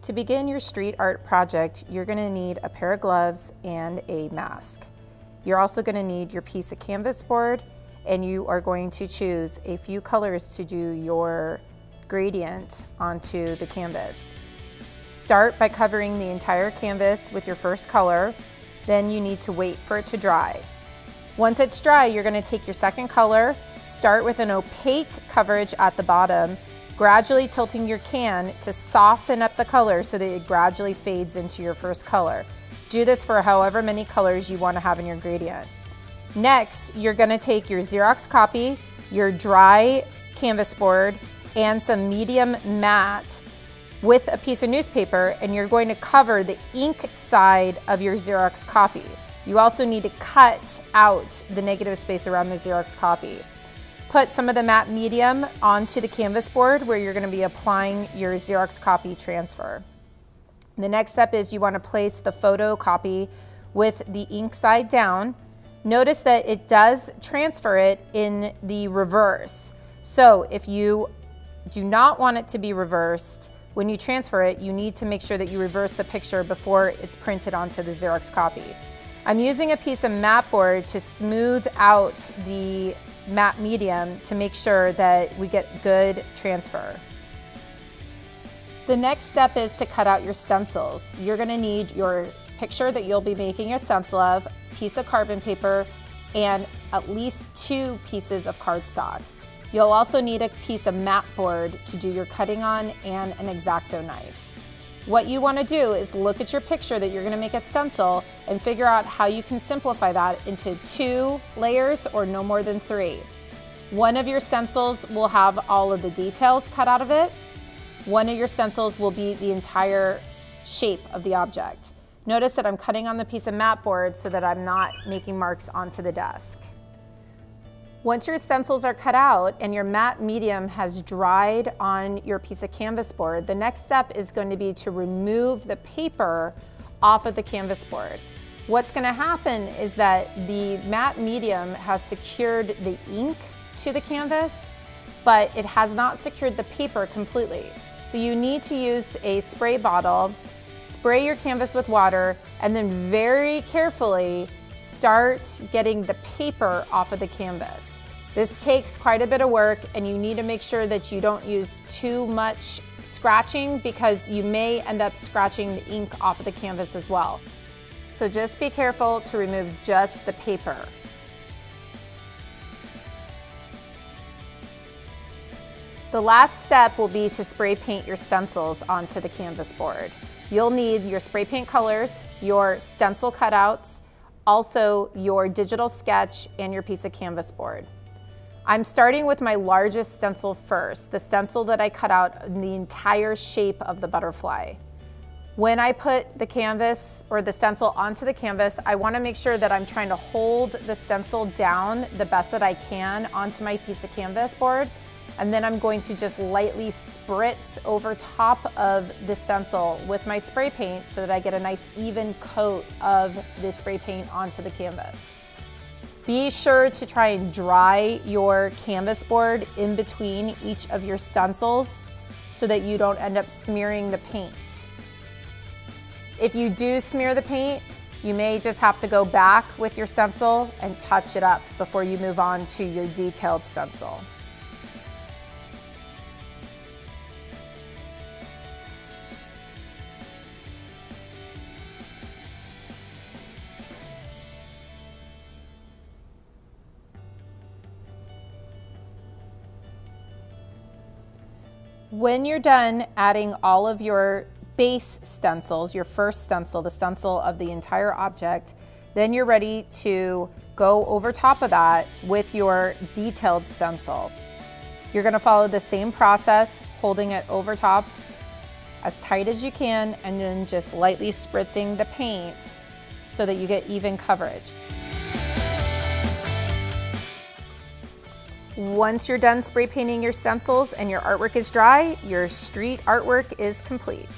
To begin your street art project, you're going to need a pair of gloves and a mask. You're also going to need your piece of canvas board, and you are going to choose a few colors to do your gradient onto the canvas. Start by covering the entire canvas with your first color, then you need to wait for it to dry. Once it's dry, you're going to take your second color, start with an opaque coverage at the bottom, gradually tilting your can to soften up the color so that it gradually fades into your first color. Do this for however many colors you want to have in your gradient. Next, you're going to take your Xerox copy, your dry canvas board, and some medium matte with a piece of newspaper, and you're going to cover the ink side of your Xerox copy. You also need to cut out the negative space around the Xerox copy. Put some of the matte medium onto the canvas board where you're going to be applying your Xerox copy transfer. The next step is you want to place the photo copy with the ink side down. Notice that it does transfer it in the reverse. So if you do not want it to be reversed, when you transfer it, you need to make sure that you reverse the picture before it's printed onto the Xerox copy. I'm using a piece of matte board to smooth out the matte medium to make sure that we get good transfer. The next step is to cut out your stencils. You're going to need your picture that you'll be making a stencil of, piece of carbon paper, and at least 2 pieces of cardstock. You'll also need a piece of matte board to do your cutting on and an X-Acto knife. What you want to do is look at your picture that you're going to make a stencil and figure out how you can simplify that into 2 layers or no more than 3. One of your stencils will have all of the details cut out of it. One of your stencils will be the entire shape of the object. Notice that I'm cutting on the piece of matte board so that I'm not making marks onto the desk. Once your stencils are cut out and your matte medium has dried on your piece of canvas board, the next step is going to be to remove the paper off of the canvas board. What's going to happen is that the matte medium has secured the ink to the canvas, but it has not secured the paper completely. So you need to use a spray bottle, spray your canvas with water, and then very carefully start getting the paper off of the canvas. This takes quite a bit of work, and you need to make sure that you don't use too much scratching because you may end up scratching the ink off of the canvas as well. So just be careful to remove just the paper. The last step will be to spray paint your stencils onto the canvas board. You'll need your spray paint colors, your stencil cutouts, also your digital sketch, and your piece of canvas board. I'm starting with my largest stencil first, the stencil that I cut out in the entire shape of the butterfly. When I put the canvas or the stencil onto the canvas, I want to make sure that I'm trying to hold the stencil down the best that I can onto my piece of canvas board. And then I'm going to just lightly spritz over top of the stencil with my spray paint so that I get a nice even coat of the spray paint onto the canvas. Be sure to try and dry your canvas board in between each of your stencils so that you don't end up smearing the paint. If you do smear the paint, you may just have to go back with your stencil and touch it up before you move on to your detailed stencil. When you're done adding all of your base stencils, your first stencil, the stencil of the entire object, then you're ready to go over top of that with your detailed stencil. You're going to follow the same process, holding it over top as tight as you can, and then just lightly spritzing the paint so that you get even coverage. Once you're done spray painting your stencils and your artwork is dry, your street artwork is complete.